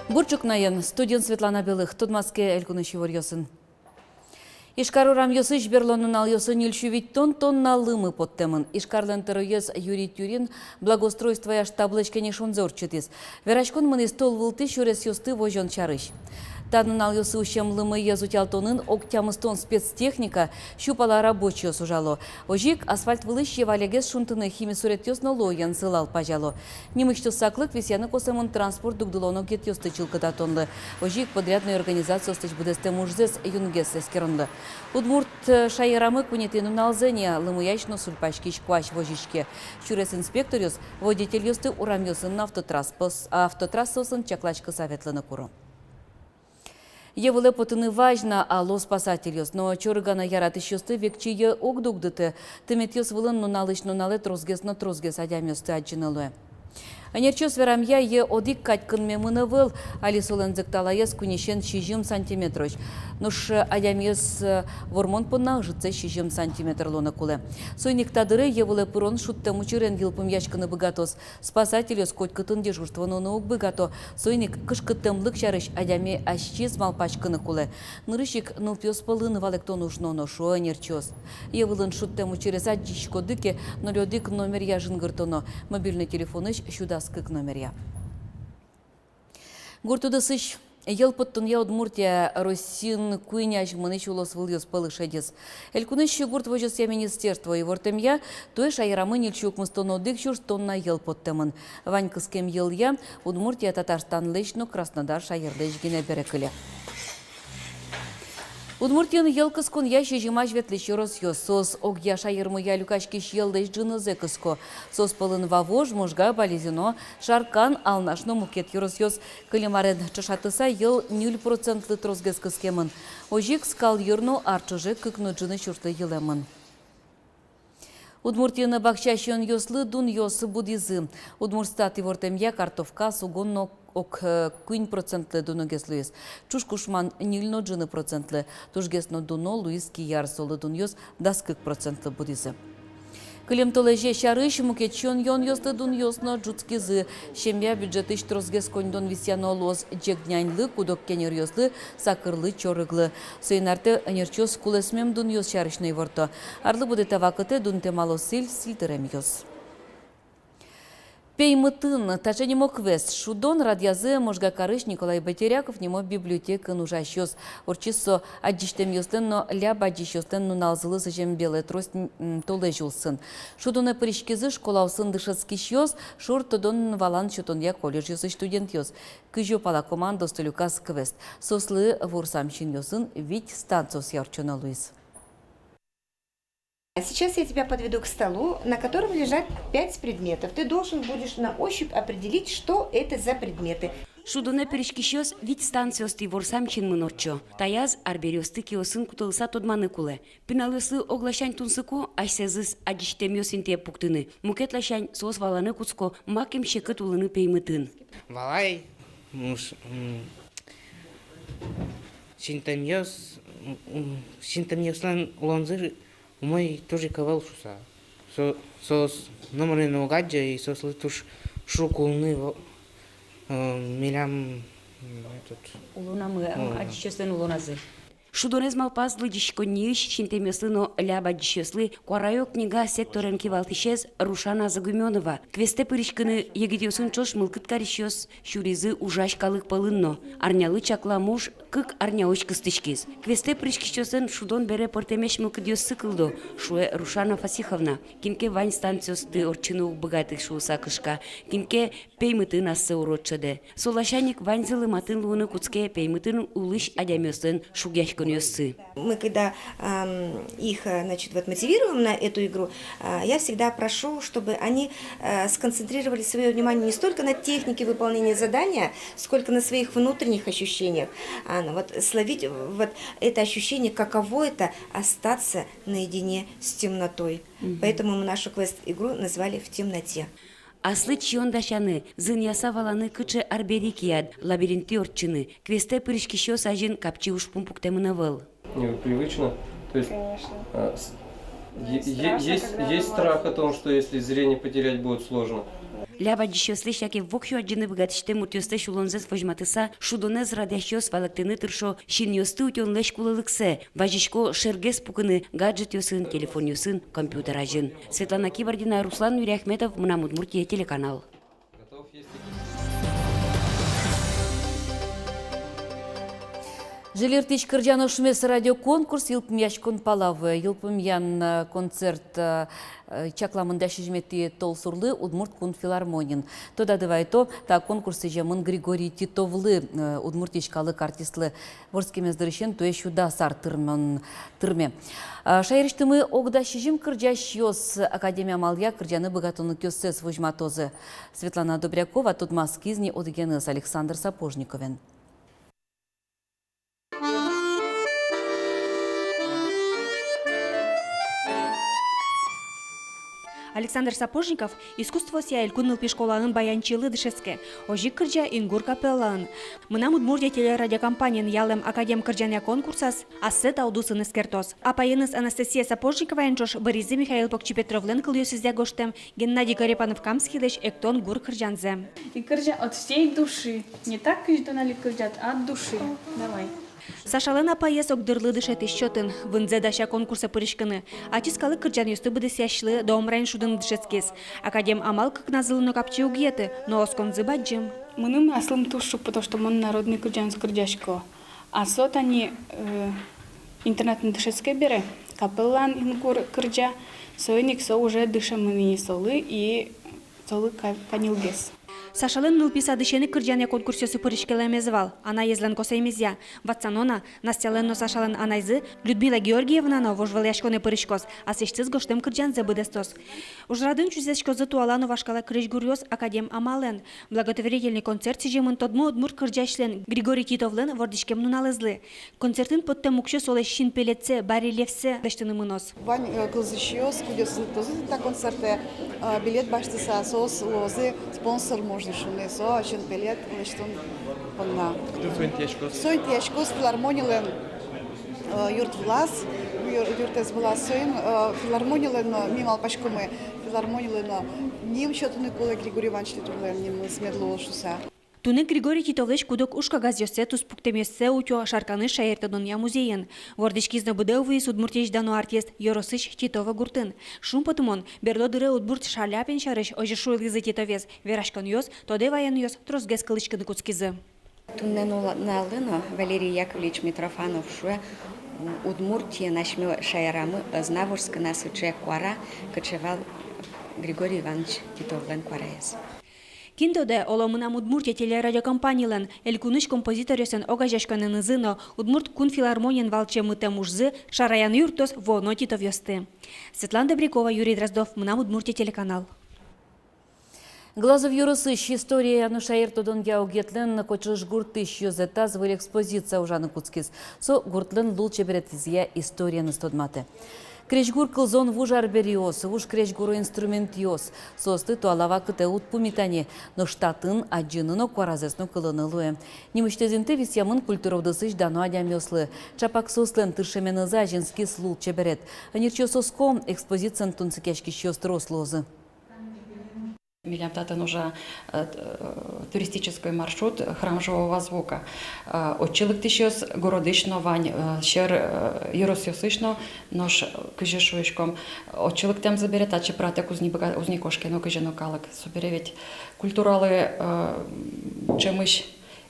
Бурчук наен, студент Светлана Белых, Тудмаске Элькуныши Ворьосын. Ишкарурам йосыш берлонунал йосын ильшувить тонна лымы подтемын. Ишкарлен теройез Юрий Тюрин благоустройство яш табличка не шонзор читис. Верашкон мыны стол вылты шурес йосты вожон чарыш. Танынал йосы ущем лымы езутялтонын октямыстон спецтехника щупала рабочую сужало. Ожик асфальт вылыш евалегес шунтыны химисурет йосно лоян сылал пажало. Немычты саклык весяны косымын транспорт дугдылоно гет йосты чилкататонлы. Ожик подрядную организацию стыч будесте мужзес юнгес эскеронлы. Удмурт шайрамы кунетыну налзене лымыячно сульпачкич квач вожичке. Чурес инспекториус водитель йосты урам йосын автотрассосын чаклачка советлыны куру. Евылы потыны важно, алло спасатель, но чоргана ярат ищёсты векчие огдугдыты. Тымет ёс вылын нуналыш трозгес адям ёсты аджиналуэ. Анерчос верамья е одик катькын мемыны выл, али солынзык талаес кунешен 60 сантиметроч. Нуш адямес вормон понна жыце 60 сантиметр лона куле. Сойник тадыры евылы пырон шутты мучырен гилпым яшканы быгатос. Спасателес котькытын дежурствону наук быгато. Сойник кышкыттымлык чарыш адяме ашчиз малпачканы куле. Нырышик нылпёс пылын валектон ушноно шо анерчос. Евылын шутты мучырес аджичко дыке, нолёдык номер яжын гыртоно. Мобильный телефоныш шудас-кык номеря. Гуртуды сыш. Ел поттун я Удмуртия Росин куйняш мыныч улос выльёс пылышедес. Элькуныш гурт вожес я министерство и вортем я, то и шайрамы нильчук мыстоно дыкчур тонна ел поттемын. Ванькыскем ел я Удмуртия Татарстан лечно Краснодар шайырдыш гене берекілі. Удмуртиян елкыскон я шежимаш ветлещи росьёс. Сос огья шайырмы я люкашкиш елдыш джынызы кыско. Сос пылын вавож, можга балезино, шаркан алнашно мукет юросьёс. Кылимарен чашатыса ел 0% трозгес кыскемын. Ожик скал юрну арчыжы кыкну джыны чурты елемын. Удмуртияны бакчащен йослы дун йосы будизы. Удмурстат и вортем я картовка сугонно ок 1% дуногес луис. Чушкушман нильно джыны процентлы. Тушгесно дуно луис кияр солы дун йос даскык процентлы будизы. Кылем толеже шарыш мукетчон йон йосты дун йосно джуцкизы. Шемья бюджетыш трозгес коньдон висяно лоз джегняньлы кудок кенер йослы сакырлы чорыглы. Сейнарты анерчос кулесмем дун йос шарышный ворто. Арлы буде тавакыты дун темало сильтерем йос. Пеймытын, тача не мог вест. Шудон радиазы можга карыш Николай Батеряков немо библиотека нужащёс. Орчисо аджиштем йостенно ляба аджищёстенно налзылы сыжем белый трость толы жулсын. Шудоны пришкизы школаусын дышыцкий йос, шортодон валан шутон я колледж йосы студент йос. Кыжо пала команда столюкас квест. Сослы ворсамчин йосын ведь станцос ярчона Луис. Сейчас я тебя подведу к столу, на котором лежат 5 предметов. Ты должен будешь на ощупь определить, что это за предметы. Шудоне перешкищёс вид станциости ворсамчин мынорчо. Таяз арбериосты киосын кутылса тодманы куле. Пиналыслы оглашань тунсыку айсезыс адиштемиосин те пуктыны. Мукетлашань сос валаны куцко макем шекыт улыны пеймытын. Валай, синтамиослан лонзыр мой тоже ковал шуса. Сос номерного гаджа и сос летуш шукулны милям этот. Улунамы адишёслен улуназы. Шудонез малпаз лыдишко ниш шинтемеслыно ляба дишёслы куарайо книга секторен кивалтишез Рушана Загуменова. Квесте пыришкыны егидиосын чош мылкыт каришёс шуризы ужашкалык пылынно. Арнялы чакла муж кык арняоч кыстышкиз. Квесте пыришкишёсын шудон бере портемеш мылкыдиос сыкылдо. Шуэ Рушана Фасиховна. Кинке вань станциосты орчыны богатых шууса кышка. Кинке пеймытын ассы уродчыды. Солашаник вань зылыматын луны куцке пеймытын улыш адямёсын шугяшкын. Мы когда их мотивируем на эту игру, я всегда прошу, чтобы они сконцентрировали свое внимание не столько на технике выполнения задания, сколько на своих внутренних ощущениях. Вот словить вот это ощущение, каково это остаться наедине с темнотой. Поэтому мы нашу квест-игру назвали «В темноте». Аслы чиондашаны, зын яса валаны кычы арберикияд, лабиринты орчыны, квесте пырышкищё сажин капчи ушпун пуктемынавыл. Непривычно. То есть есть страх о том, что если зрение потерять будет сложно. Ляба дищёслы шаке вокхю аджыны быгатыште муртёсты шулонзес вожматыса, шудонез радящёс валактыны тыршо, шиньёсты утён лэш кулылыксе, важичко шергес пукыны, гаджет ёсын, телефон ёсын, компьютер ажын. Светлана Кибардина, Руслан Юряхметов, Мунамудмуртия, телеканал. Жилертич Кырджанов шмес радиоконкурс Йылпым яшкон палавы. Йылпым ян концерт чакламында шижмети толсурлы Удмурт кун филармонин. Тода дывайто та конкурсы жемын Григорий Титовлы удмуртичкалык артистлы ворскемез дырышен туэшуда сар тырме. Шайриштымы огда шижим кырджаш йос Академия Малия кырджаны богатоны кёсес вожматозы. Светлана Добрякова, Тутмас Кизни, Одыгеныс Александр Сапожниковен. Александр Сапожников искусство сия кунныл пешколанын баянчылы дышеске. Ожик кырджа ингур капеллан. Мынам Удмуртия телерадиокомпаниян ялем академ кырджаня конкурсас ассет аудусын эскертос. Апайыныс Анастасия Сапожникова энчош Боризы Михаил Покчипетровлен кыльёсызя гоштем Геннадий Карепанов камскилеш эктон гур кырджанзе. И кырджа от всей души. Не так кырджанали кырджат, а от души. Давай. Сашален апайес огдырлы дышети счётын вынзе даша конкурса пырышкыны. Ачискалы кырджан ёсты быды сяшлы доомрайн шудын дышескес. Академ амал как назылыно капчи угеты, но осконзы баджим. Мыным аслым тушу, потому что мы народный кырджан с кырджашко. А сот они интернетный дышеске бере. Капеллан ингур кырджа. Сойник со уже дышамыни солы и солы канилгес. Сашалын нылписа дышени кырджаня конкурсёсы пырышкелемезвал. Она езлен косаймезя. Ватсанона, Настяленно Сашалын анайзы, Людмила Георгиевна вожвал яшконы пырышкос, а сештиз гоштем кырджанзе быдестос. Ужрадын чузешкозы туалану вашкала крыш академ амален. Благотворительный концерт сижемын тодмо Удмурт кырджашлен Григорий Титовлен вордишкем нуналызлы. Концертын подтем мукшо соле шин пелетсе, бари левсе даштыны мынос. Вань кылзышиос, кудес та концерте билет баштыса сос лозы спонсор можно шуны со шин билет лештон понна. Соинтешкос филармонилен юрт влас юртес влас соин филармонилен мимал пашкумы филармонилен ним счётны коле Григорий Иванович Титовлен ним смедло шуса. Туны Григорий Титовлеш кудок ушка газёсе тус пуктемессе утё шарканы шаертадония музейен. Вордишкизна быдеувыс удмуртеш дану артист Йоросыч Титова гуртын. Шум потымон берло дыры удмурт шаляпен шарыш ожешуй лызы Титовес. Верашкан ёс, тоде ваян ёс тросгес кылычканы куцкизы. Туннену налыно Валерий Яковлевич Митрофанов шуе Удмуртия нашмё шаерамы Знаворска насыче куара кочевал Григорий Иванович Титовлен куараес. Кинтоде оломынам Удмуртия телерадиокомпаниялен элькуныш композиторёсен огажашканы нызыно Удмурт кун филармониян валче мыте мужзы шараян юртос воно Титов ёсты. Светлана Добрякова, Юрий Дроздов, Мынам Удмуртия телеканал. Глазов Юросыщ история Янушаир тодон яугетлен кочыш гуртыш ёзета звыль экспозиция ужаны куцкис. Со гуртлен лулче беретизия история настодматы. Кречгур кылзон вужар бериос, вуж кречгуру инструмент йос. Состы туалава кыте ут пумитане, но штатын аджыныно куаразесно кылынылуе. Немыштезинте висямын культуровдысыш дано адямёслы. Чапак сослен тыршеменыза женский слул чеберет. Анирчо соско экспозициян тунцикешки щёст рослозы. Милямтатан уже туристический маршрут храм живого звука. Очилик тишёс городично вань щер юросёсышно нож кыжешуешком. Очилик тем заберет, а че пратек узни кошки, но кыжено калак. Соберевить культуралы чемыш.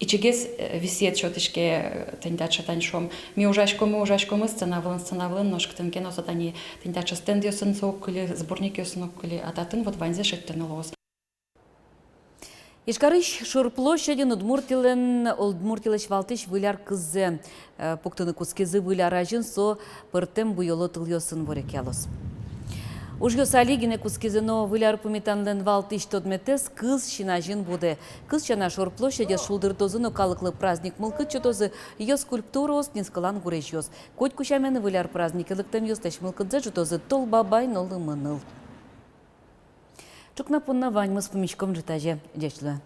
И чегес висит чотышке тендяча таньшом. Ми ужашком сценавлен ножк тенкено сатани тендяча стендиосын сокли сборник ёсынокли, а татын вот ванзе шеттенолос. Ишкарыш шурплощадин Удмуртилеш валтыш выляр кыззе. Пуктыны кускезы выляр ажын со пыртем буйоло тыльосын ворекялос. Ужгё салигине кускезено выляр пумитанлен валтыш тодметес кыз шинажин буде. Кыз чана шурплощаде шулдыртозыно калыклы праздник мылкыт чотозы ее скульптурос нискалан гуреш ёс. Коть кучамены выляр праздник илыктем ёстеш мылкыдзе чотозы тол бабай нолы мыныл. Чук на поннавань мы с помещком житаже дячлы.